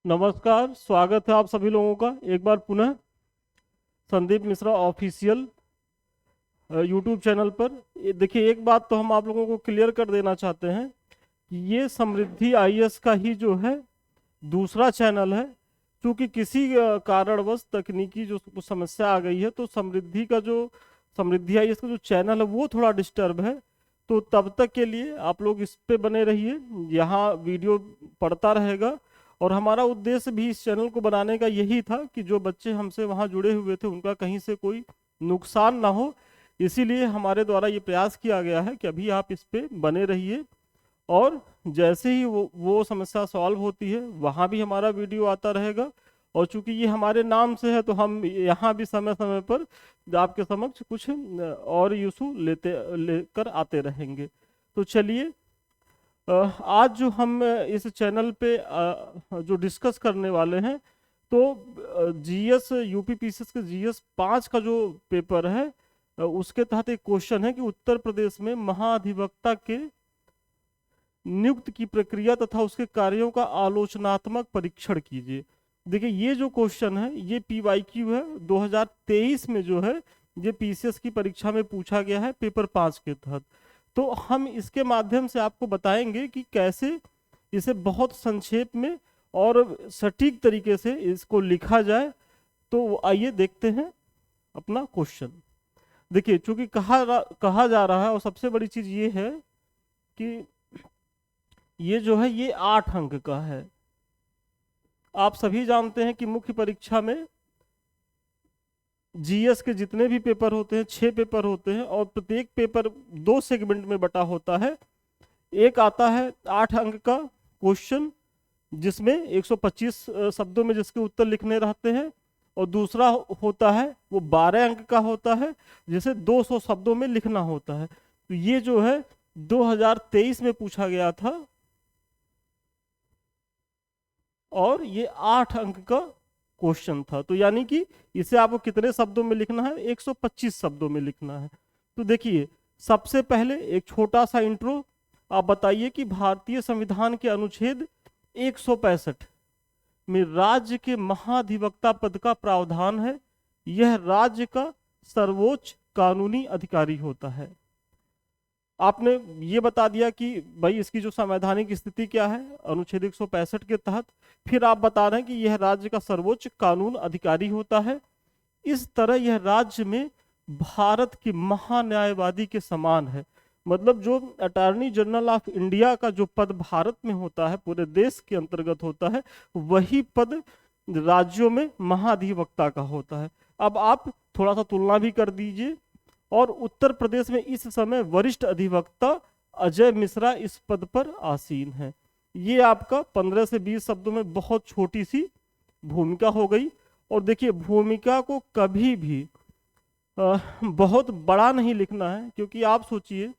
नमस्कार, स्वागत है आप सभी लोगों का एक बार पुनः Sandeep Mishra official YouTube channel पर। देखिए, एक बात तो हम आप लोगों को क्लियर कर देना चाहते हैं कि ये समृद्धि आईएएस का ही जो है दूसरा चैनल है। क्योंकि किसी कारणवश तकनीकी जो कुछ समस्या आ गई है, तो समृद्धि आईएएस का जो चैनल है वो थोड़ा डिस्टर्ब है। तो तब तक के लिए आप लोग इस पे बने रहिए, यहाँ वीडियो पड़ता रहेगा। और हमारा उद्देश्य भी इस चैनल को बनाने का यही था कि जो बच्चे हमसे वहाँ जुड़े हुए थे उनका कहीं से कोई नुकसान ना हो। इसीलिए हमारे द्वारा ये प्रयास किया गया है कि अभी आप इस पे बने रहिए, और जैसे ही वो समस्या सॉल्व होती है वहाँ भी हमारा वीडियो आता रहेगा। और चूंकि ये हमारे नाम से है, तो हम यहाँ भी समय समय पर आपके समक्ष कुछ और इशू लेकर आते रहेंगे। तो चलिए, आज जो हम इस चैनल पे जो डिस्कस करने वाले हैं, तो जीएस यूपी पीसीएस के जीएस 5 का जो पेपर है, उसके तहत एक क्वेश्चन है कि उत्तर प्रदेश में महाधिवक्ता के नियुक्त की प्रक्रिया तथा उसके कार्यों का आलोचनात्मक परीक्षण कीजिए। देखिए, ये जो क्वेश्चन है ये पीवाईक्यू है 2023 में, जो है ये पीसीएस की परीक्षा में पूछा गया है पेपर 5 के तहत। तो हम इसके माध्यम से आपको बताएंगे कि कैसे इसे बहुत संक्षेप में और सटीक तरीके से इसको लिखा जाए। तो आइए देखते हैं अपना क्वेश्चन। देखिए, चूंकि कहा जा रहा है, और सबसे बड़ी चीज ये है कि ये जो है ये 8 अंक का है। आप सभी जानते हैं कि मुख्य परीक्षा में जीएस के जितने भी पेपर होते हैं 6 पेपर होते हैं, और प्रत्येक पेपर 2 सेगमेंट में बटा होता है। एक आता है 8 अंक का क्वेश्चन, जिसमें 125 शब्दों में जिसके उत्तर लिखने रहते हैं, और दूसरा होता है वो 12 अंक का होता है, जिसे 200 शब्दों में लिखना होता है। तो ये जो है 2023 में पूछा गया था, और ये 8 अंक का क्वेश्चन था। तो यानी कि इसे आपको कितने शब्दों में लिखना है? 125 शब्दों में लिखना है। तो देखिए, सबसे पहले एक छोटा सा इंट्रो। आप बताइए कि भारतीय संविधान के अनुच्छेद 165 में राज्य के महाधिवक्ता पद का प्रावधान है। यह राज्य का सर्वोच्च कानूनी अधिकारी होता है। आपने ये बता दिया कि भाई इसकी जो संवैधानिक स्थिति क्या है अनुच्छेद 165 के तहत। फिर आप बता रहे हैं कि यह राज्य का सर्वोच्च कानून अधिकारी होता है। इस तरह यह राज्य में भारत के महान्यायवादी के समान है। मतलब जो अटॉर्नी जनरल ऑफ इंडिया का जो पद भारत में होता है, पूरे देश के अंतर्गत होता है, वही पद राज्यों में महाधिवक्ता का होता है। अब आप थोड़ा सा तुलना भी कर दीजिए। और उत्तर प्रदेश में इस समय वरिष्ठ अधिवक्ता अजय मिश्रा इस पद पर आसीन है। ये आपका 15 से 20 शब्दों में बहुत छोटी सी भूमिका हो गई। और देखिए, भूमिका को कभी भी बहुत बड़ा नहीं लिखना है, क्योंकि आप सोचिए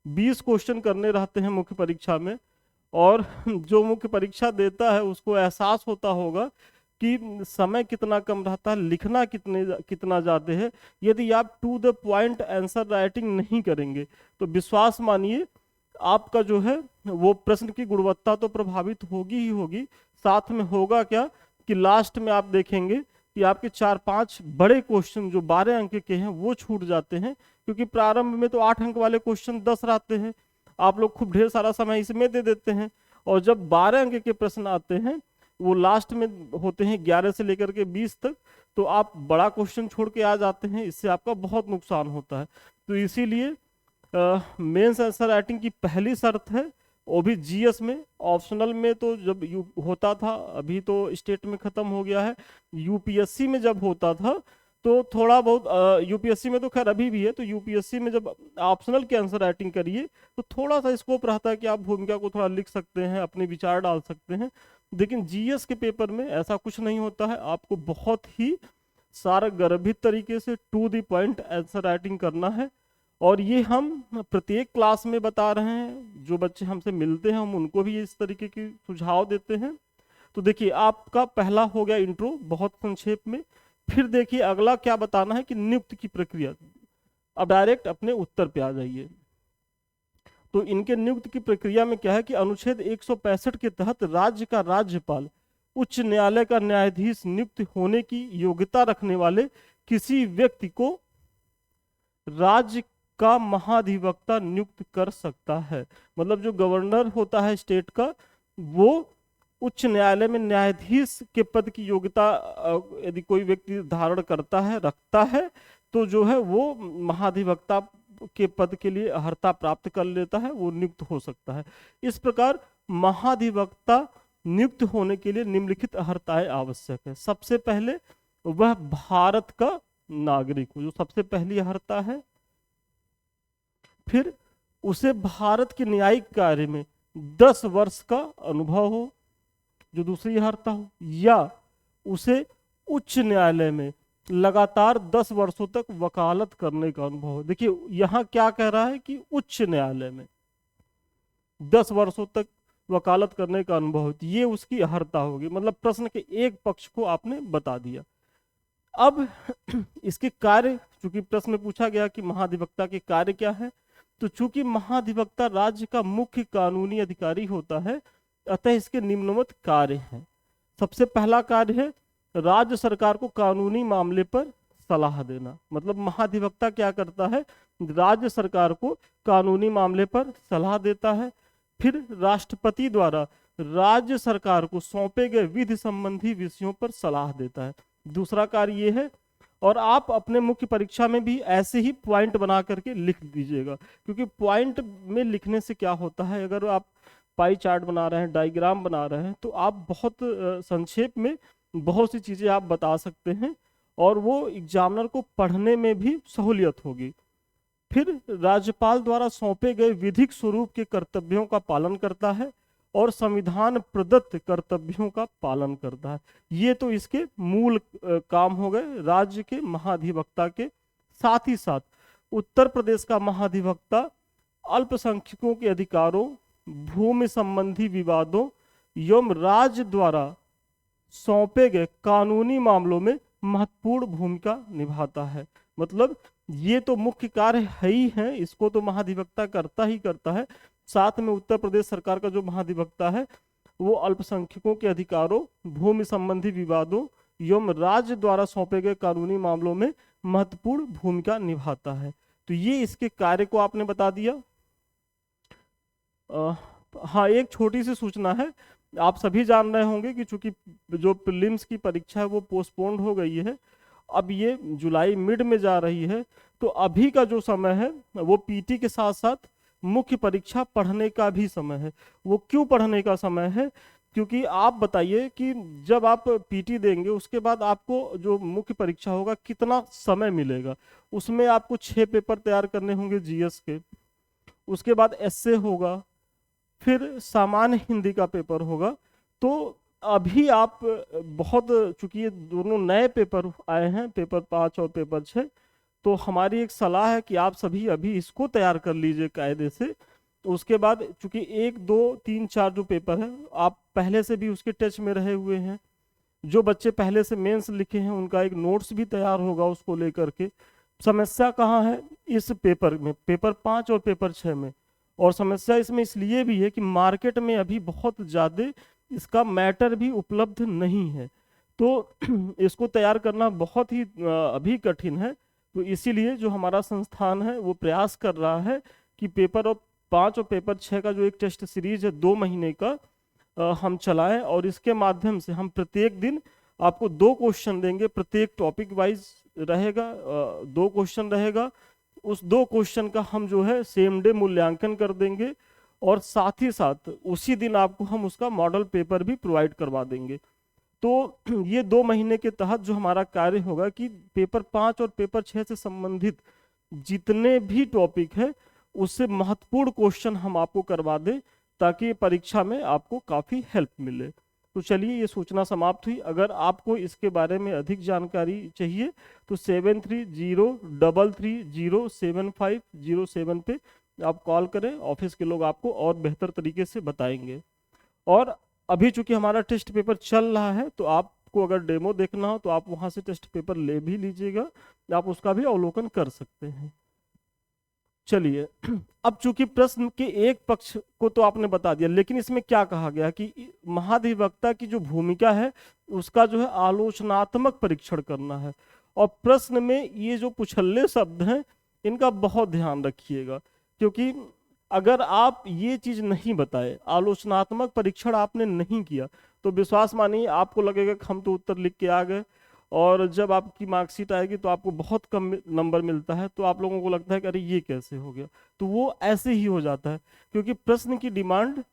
20 क्वेश्चन करने रहते हैं मुख्य परीक्षा में, और जो मुख्य परीक्षा देता है उसको एहसास होता होगा कि समय कितना कम रहता है, लिखना कितना ज़्यादा है। यदि आप to the point answer writing नहीं करेंगे तो विश्वास मानिए आपका जो है वो प्रश्न की गुणवत्ता तो प्रभावित होगी ही होगी। साथ में होगा क्या कि लास्ट में आप देखेंगे कि आपके 4-5 बड़े क्वेश्चन जो 12 अंक के हैं वो छूट जाते हैं। क्योंकि प्रारंभ में तो 8 अंक वाले क्वेश्चन 10 रहते हैं, आप लोग खूब ढेर सारा समय इसमें दे देते हैं। और जब 12 अंक के प्रश्न आते हैं वो लास्ट में होते हैं 11 से लेकर के 20 तक, तो आप बड़ा क्वेश्चन छोड़ के आ जाते हैं, इससे आपका बहुत नुकसान होता है। तो इसीलिए मेंस आंसर राइटिंग की पहली शर्त है, वो भी जीएस में। ऑप्शनल में तो जब होता था, अभी तो स्टेट में खत्म हो गया है। यूपीएससी में जब होता था तो थोड़ा बहुत, यूपीएससी में तो खैर अभी भी है, तो यूपीएससी में जब ऑप्शनल की आंसर राइटिंग करिए तो थोड़ा सा स्कोप रहता है कि आप भूमिका को थोड़ा लिख सकते हैं, अपने विचार डाल सकते हैं। लेकिन जीएस के पेपर में ऐसा कुछ नहीं होता है। आपको बहुत ही सारा गर्भित तरीके से to the point answer writing करना है। और ये हम प्रत्येक क्लास में बता रहे हैं, जो बच्चे हमसे मिलते हैं हम उनको भी इस तरीके की सुझाव देते हैं। तो देखिए, आपका पहला हो गया इंट्रो बहुत संक्षेप में। फिर देखिए अगला क्या बताना है कि नियुक्त की प्रक्रिया। अब डायरेक्ट अपने उत्तर पे आ जाइए। तो इनके नियुक्त की प्रक्रिया में क्या है कि अनुच्छेद 165 के तहत राज्य का राज्यपाल उच्च न्यायालय का न्यायाधीश नियुक्त होने की योग्यता रखने वाले किसी व्यक्ति को राज्य का महाधिवक्ता नियुक्त कर सकता है। मतलब जो गवर्नर होता है स्टेट का, वो उच्च न्यायालय में न्यायाधीश के पद की योग्यता यदि कोई व्यक्ति धारण करता है, रखता है, तो जो है वो महाधिवक्ता के पद के लिए अर्हता प्राप्त कर लेता है, वो नियुक्त हो सकता है। इस प्रकार महाधिवक्ता नियुक्त होने के लिए निम्नलिखित अर्हताएं आवश्यक है। सबसे पहले वह भारत का नागरिक हो, जो सबसे पहली अर्हता है। फिर उसे भारत के न्यायिक कार्य में 10 वर्ष का अनुभव हो, जो दूसरी अर्हता हो। या उसे उच्च न्यायालय में लगातार 10 वर्षों तक वकालत करने का अनुभव हो। देखिए यहाँ क्या कह रहा है कि उच्च न्यायालय में 10 वर्षों तक वकालत करने का अनुभव हो, ये उसकी अर्हता होगी। मतलब प्रश्न के एक पक्ष को आपने बता दिया। अब इसके कार्य, चूंकि प्रश्न में पूछा गया कि महाधिवक्ता के कार्य क्या है, तो चूंकि महाधिवक्ता राज्य का मुख्य कानूनी अधिकारी होता है, अतः इसके निम्नवत कार्य हैं। सबसे पहला कार्य है राज्य सरकार को कानूनी मामले पर सलाह देना। मतलब महाधिवक्ता क्या करता है, राज्य सरकार को कानूनी मामले पर सलाह देता है। फिर राष्ट्रपति द्वारा राज्य सरकार को सौंपे गए विधि संबंधी विषयों पर सलाह देता है। दूसरा कार्य ये है, और आप अपने मुख्य परीक्षा में भी ऐसे ही पॉइंट बना करके लिख दीजिएगा, क्योंकि पॉइंट में लिखने से क्या होता है, अगर आप पाई चार्ट बना रहे हैं, डायग्राम बना रहे हैं, तो आप बहुत संक्षेप में बहुत सी चीजें आप बता सकते हैं और वो एग्जामिनर को पढ़ने में भी सहूलियत होगी। फिर राज्यपाल द्वारा सौंपे गए विधिक स्वरूप के कर्तव्यों का पालन करता है और संविधान प्रदत्त कर्तव्यों का पालन करता है। ये तो इसके मूल काम हो गए राज्य के महाधिवक्ता के। साथ ही साथ उत्तर प्रदेश का महाधिवक्ता अल्पसंख्यकों के अधिकारों, भूमि संबंधी विवादों एवं राज्य द्वारा सौंपे गए कानूनी मामलों में महत्वपूर्ण भूमिका निभाता है। मतलब ये तो मुख्य कार्य है ही है, इसको तो महाधिवक्ता करता ही करता है। साथ में उत्तर प्रदेश सरकार का जो महाधिवक्ता है वो अल्पसंख्यकों के अधिकारों, भूमि संबंधी विवादों एवं राज्य द्वारा सौंपे गए कानूनी मामलों में महत्वपूर्ण भूमिका निभाता है। तो ये इसके कार्य को आपने बता दिया। हाँ, एक छोटी सी सूचना है, आप सभी जान रहे होंगे कि चूंकि जो प्रीलिम्स की परीक्षा है वो पोस्टपोन्ड हो गई है, अब ये जुलाई मिड में जा रही है, तो अभी का जो समय है वो पीटी के साथ साथ मुख्य परीक्षा पढ़ने का भी समय है। वो क्यों पढ़ने का समय है, क्योंकि आप बताइए कि जब आप पीटी देंगे उसके बाद आपको जो मुख्य परीक्षा होगा कितना समय मिलेगा। उसमें आपको 6 पेपर तैयार करने होंगे जीएस के, उसके बाद एसए होगा, फिर सामान्य हिंदी का पेपर होगा। तो अभी आप बहुत, चूंकि ये दोनों नए पेपर आए हैं, पेपर 5 और पेपर 6, तो हमारी एक सलाह है कि आप सभी अभी इसको तैयार कर लीजिए कायदे से। उसके बाद चूंकि 1, 2, 3, 4 जो पेपर है आप पहले से भी उसके टच में रहे हुए हैं, जो बच्चे पहले से मेंस लिखे हैं उनका एक नोट्स भी तैयार होगा उसको लेकर के। समस्या कहाँ है इस पेपर में, पेपर 5 और पेपर 6 में। और समस्या इसमें इसलिए भी है कि मार्केट में अभी बहुत ज़्यादा इसका मैटर भी उपलब्ध नहीं है, तो इसको तैयार करना बहुत ही अभी कठिन है। तो इसीलिए जो हमारा संस्थान है वो प्रयास कर रहा है कि पेपर 5 और पेपर 6 का जो एक टेस्ट सीरीज है 2 महीने का हम चलाएं, और इसके माध्यम से हम प्रत्येक दिन आपको 2 क्वेश्चन देंगे, प्रत्येक टॉपिक वाइज रहेगा, 2 क्वेश्चन रहेगा। उस 2 क्वेश्चन का हम जो है सेम डे मूल्यांकन कर देंगे, और साथ ही साथ उसी दिन आपको हम उसका मॉडल पेपर भी प्रोवाइड करवा देंगे। तो ये 2 महीने के तहत जो हमारा कार्य होगा कि पेपर 5 और पेपर 6 से संबंधित जितने भी टॉपिक है उससे महत्वपूर्ण क्वेश्चन हम आपको करवा दें, ताकि परीक्षा में आपको काफ़ी हेल्प मिले। तो चलिए ये सूचना समाप्त हुई। अगर आपको इसके बारे में अधिक जानकारी चाहिए तो 7303307507 पे आप कॉल करें, ऑफिस के लोग आपको और बेहतर तरीके से बताएंगे। और अभी चूंकि हमारा टेस्ट पेपर चल रहा है, तो आपको अगर डेमो देखना हो तो आप वहां से टेस्ट पेपर ले भी लीजिएगा, आप उसका भी अवलोकन कर सकते हैं। चलिए, अब चूंकि प्रश्न के एक पक्ष को तो आपने बता दिया, लेकिन इसमें क्या कहा गया कि महाधिवक्ता की जो भूमिका है उसका जो है आलोचनात्मक परीक्षण करना है। और प्रश्न में ये जो पुछल्ले शब्द हैं इनका बहुत ध्यान रखिएगा, क्योंकि अगर आप ये चीज नहीं बताए, आलोचनात्मक परीक्षण आपने नहीं किया, तो विश्वास मानिए आपको लगेगा कि हम तो उत्तर लिख के आ गए, और जब आपकी मार्कशीट आएगी तो आपको बहुत कम नंबर मिलता है, तो आप लोगों को लगता है कि अरे ये कैसे हो गया। तो वो ऐसे ही हो जाता है, क्योंकि प्रश्न की डिमांड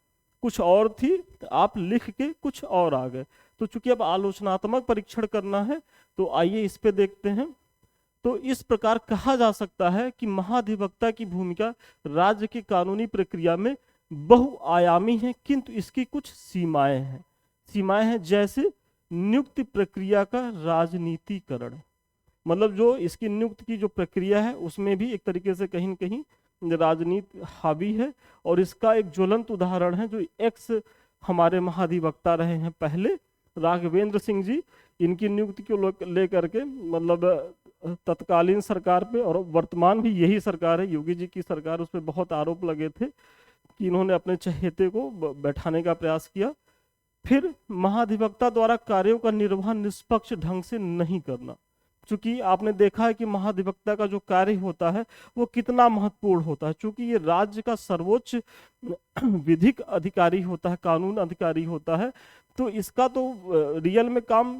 कुछ और थी, आप लिख के कुछ और आ गए। तो चूंकि अब आलोचनात्मक परीक्षण करना है, तो आइए इस पे देखते हैं। तो इस प्रकार कहा जा सकता है कि महाधिवक्ता की भूमिका राज्य की कानूनी प्रक्रिया में बहुआयामी है, किंतु इसकी कुछ सीमाएं हैं। सीमाएं हैं जैसे नियुक्ति प्रक्रिया का राजनीतिकरण, मतलब जो इसकी नियुक्ति की जो प्रक्रिया है उसमें भी एक तरीके से कहीं न कहीं राजनीति हावी है। और इसका एक ज्वलंत उदाहरण है जो एक्स हमारे महाधिवक्ता रहे हैं पहले, राघवेंद्र सिंह जी, इनकी नियुक्ति को लेकर के मतलब तत्कालीन सरकार पे, और वर्तमान भी यही सरकार है, योगी जी की सरकार, उस पर बहुत आरोप लगे थे कि इन्होंने अपने चहेते को बैठाने का प्रयास किया। फिर महाधिवक्ता द्वारा कार्यों का निर्वहन निष्पक्ष ढंग से नहीं करना, चूंकि आपने देखा है कि महाधिवक्ता का जो कार्य होता है वो कितना महत्वपूर्ण होता है, चूंकि ये राज्य का सर्वोच्च विधिक अधिकारी होता है, कानून अधिकारी होता है, तो इसका तो रियल में काम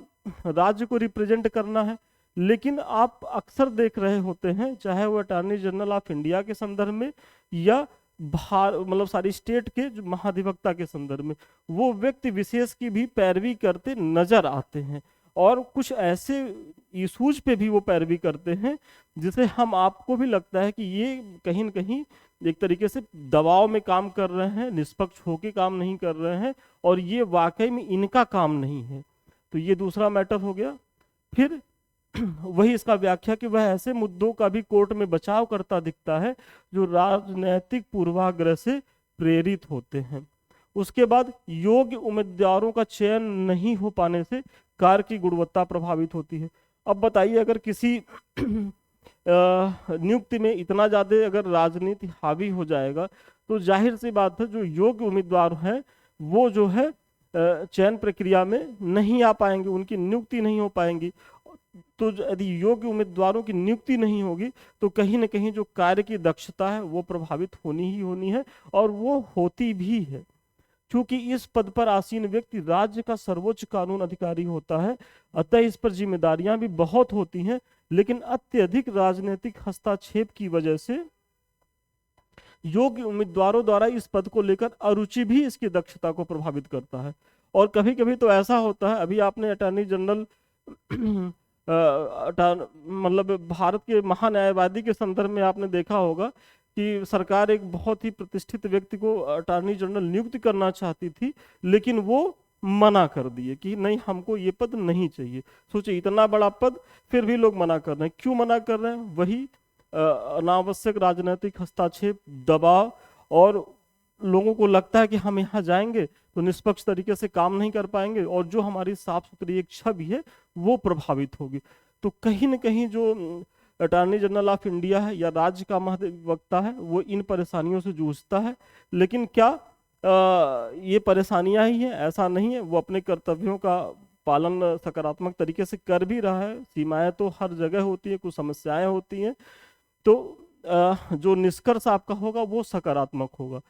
राज्य को रिप्रेजेंट करना है। लेकिन आप अक्सर देख रहे होते हैं, चाहे वो अटॉर्नी जनरल ऑफ इंडिया के संदर्भ में या मतलब सारी स्टेट के जो महाधिवक्ता के संदर्भ में, वो व्यक्ति विशेष की भी पैरवी करते नजर आते हैं, और कुछ ऐसे इशूज पे भी वो पैरवी करते हैं जिसे हम आपको भी लगता है कि ये कहीं न कहीं एक तरीके से दबाव में काम कर रहे हैं, निष्पक्ष होकर काम नहीं कर रहे हैं, और ये वाकई में इनका काम नहीं है। तो ये दूसरा मैटर हो गया। फिर वही इसका व्याख्या कि वह ऐसे मुद्दों का भी कोर्ट में बचाव करता दिखता है जो राजनैतिक पूर्वाग्रह से प्रेरित होते हैं। उसके बाद योग्य उम्मीदवारों का चयन नहीं हो पाने से कार्य की गुणवत्ता प्रभावित होती है। अब बताइए, अगर किसी नियुक्ति में इतना ज्यादा अगर राजनीति हावी हो जाएगा, तो जाहिर सी बात है जो योग्य उम्मीदवार हैं वो जो है चयन प्रक्रिया में नहीं आ पाएंगे, उनकी नियुक्ति नहीं हो पाएंगी। तो यदि योग्य उम्मीदवारों की नियुक्ति नहीं होगी तो कहीं न कहीं जो कार्य की दक्षता है वो प्रभावित होनी ही होनी है, और वो होती भी है, क्योंकि इस पद पर आसीन व्यक्ति राज्य का सर्वोच्च कानून अधिकारी होता है, अतः इस पर जिम्मेदारियां भी बहुत होती हैं। लेकिन अत्यधिक राजनीतिक हस्तक्षेप की वजह से योग्य उम्मीदवारों द्वारा इस पद को लेकर अरुचि भी इसकी दक्षता को प्रभावित करता है। और कभी कभी तो ऐसा होता है, अभी आपने अटॉर्नी जनरल मतलब भारत के महान्यायवादी के संदर्भ में आपने देखा होगा कि सरकार एक बहुत ही प्रतिष्ठित व्यक्ति को अटॉर्नी जनरल नियुक्त करना चाहती थी, लेकिन वो मना कर दिए कि नहीं, हमको ये पद नहीं चाहिए। सोचिए, इतना बड़ा पद, फिर भी लोग मना कर रहे हैं। क्यों मना कर रहे हैं? वही अनावश्यक राजनीतिक हस्तक्षेप, दबाव, और लोगों को लगता है कि हम यहाँ जाएंगे तो निष्पक्ष तरीके से काम नहीं कर पाएंगे, और जो हमारी साफ सुथरी एक छवि है वो प्रभावित होगी। तो कहीं न कहीं जो अटॉर्नी जनरल ऑफ इंडिया है या राज्य का महाधिवक्ता है वो इन परेशानियों से जूझता है। लेकिन क्या ये परेशानियां ही हैं? ऐसा नहीं है, वो अपने कर्तव्यों का पालन सकारात्मक तरीके से कर भी रहा है। सीमाएं तो हर जगह होती है, कुछ समस्याएं होती हैं, तो जो निष्कर्ष आपका होगा वो सकारात्मक होगा।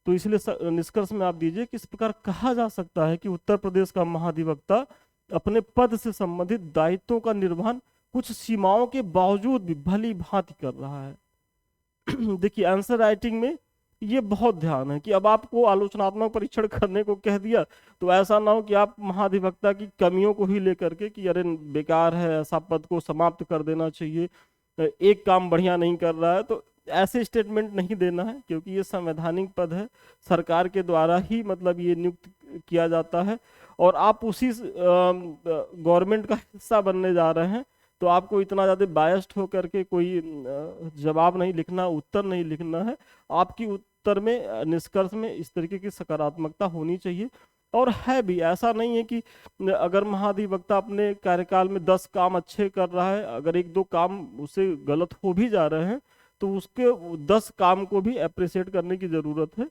तो इसलिए निष्कर्ष में आप दीजिए कि इस प्रकार कहा जा सकता है कि उत्तर प्रदेश का महाधिवक्ता अपने पद से संबंधित दायित्वों का निर्वहन कुछ सीमाओं के बावजूद भी भली भांति कर रहा है। देखिए, आंसर राइटिंग में ये बहुत ध्यान है कि अब आपको आलोचनात्मक परीक्षण करने को कह दिया तो ऐसा ना हो कि आप महाधिवक्ता की कमियों को ही लेकर के कि अरे बेकार है, ऐसा पद को समाप्त कर देना चाहिए, एक काम बढ़िया नहीं कर रहा है, तो ऐसे स्टेटमेंट नहीं देना है, क्योंकि ये संवैधानिक पद है, सरकार के द्वारा ही मतलब ये नियुक्त किया जाता है, और आप उसी गवर्नमेंट का हिस्सा बनने जा रहे हैं। तो आपको इतना ज़्यादा बायस्ड होकर के कोई जवाब नहीं लिखना, उत्तर नहीं लिखना है। आपकी उत्तर में, निष्कर्ष में इस तरीके की सकारात्मकता होनी चाहिए। और है भी, ऐसा नहीं है कि अगर महाधिवक्ता अपने कार्यकाल में 10 काम अच्छे कर रहा है, अगर 1-2 काम उससे गलत हो भी जा रहे हैं तो उसके 10 काम को भी अप्रिशिएट करने की जरूरत है।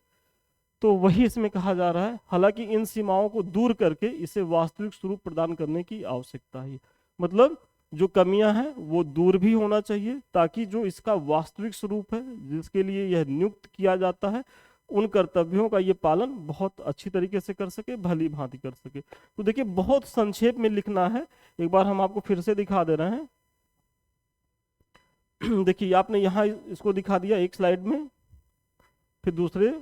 तो वही इसमें कहा जा रहा है, हालांकि इन सीमाओं को दूर करके इसे वास्तविक स्वरूप प्रदान करने की आवश्यकता है। मतलब जो कमियां हैं वो दूर भी होना चाहिए, ताकि जो इसका वास्तविक स्वरूप है जिसके लिए यह नियुक्त किया जाता है, उन कर्तव्यों का ये पालन बहुत अच्छी तरीके से कर सके, भली भांति कर सके। तो देखिए बहुत संक्षेप में लिखना है, एक बार हम आपको फिर से दिखा दे रहे हैं। देखिए आपने यहाँ इसको दिखा दिया एक स्लाइड में, फिर दूसरे,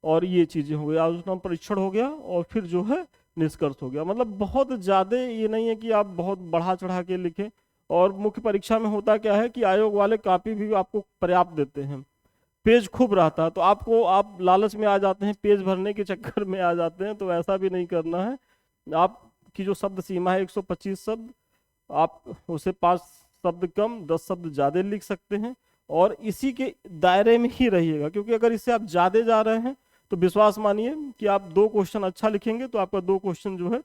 और ये चीजें हो गई, आलोचना परीक्षण हो गया, और फिर जो है निष्कर्ष हो गया। मतलब बहुत ज्यादा ये नहीं है कि आप बहुत बढ़ा चढ़ा के लिखें। और मुख्य परीक्षा में होता क्या है कि आयोग वाले कॉपी भी आपको पर्याप्त देते हैं, पेज खूब रहता है, तो आपको आप लालच में आ जाते हैं, पेज भरने के चक्कर में आ जाते हैं। तो ऐसा भी नहीं करना है। आपकी जो शब्द सीमा है 125 शब्द, आप उसे 5 शब्द कम 10 शब्द ज्यादा लिख सकते हैं, और इसी के दायरे में ही रहिएगा। क्योंकि अगर इससे आप ज्यादा जा रहे हैं तो विश्वास मानिए कि आप 2 क्वेश्चन अच्छा लिखेंगे तो आपका 2 क्वेश्चन जो है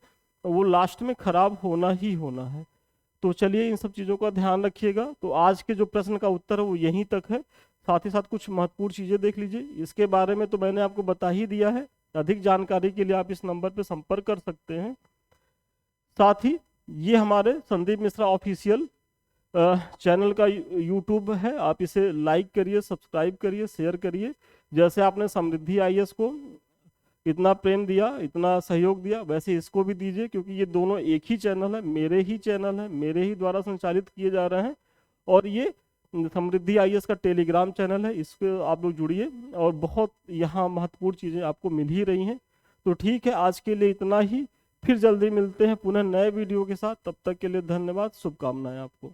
वो लास्ट में खराब होना ही होना है। तो चलिए इन सब चीज़ों का ध्यान रखिएगा। तो आज के जो प्रश्न का उत्तर है वो यहीं तक है। साथ ही साथ कुछ महत्वपूर्ण चीज़ें देख लीजिए, इसके बारे में तो मैंने आपको बता ही दिया है। अधिक जानकारी के लिए आप इस नंबर पर संपर्क कर सकते हैं। साथ ही ये हमारे संदीप मिश्रा ऑफिशियल चैनल का यूट्यूब है, आप इसे लाइक करिए, सब्सक्राइब करिए, शेयर करिए। जैसे आपने समृद्धि आईएएस को इतना प्रेम दिया, इतना सहयोग दिया, वैसे इसको भी दीजिए, क्योंकि ये दोनों एक ही चैनल है, मेरे ही चैनल है, मेरे ही द्वारा संचालित किए जा रहे हैं। और ये समृद्धि आईएएस का टेलीग्राम चैनल है, इसको आप लोग जुड़िए, और बहुत यहाँ महत्वपूर्ण चीज़ें आपको मिल ही रही हैं। तो ठीक है, आज के लिए इतना ही। फिर जल्दी मिलते हैं पुनः नए वीडियो के साथ। तब तक के लिए धन्यवाद, शुभकामनाएं आपको।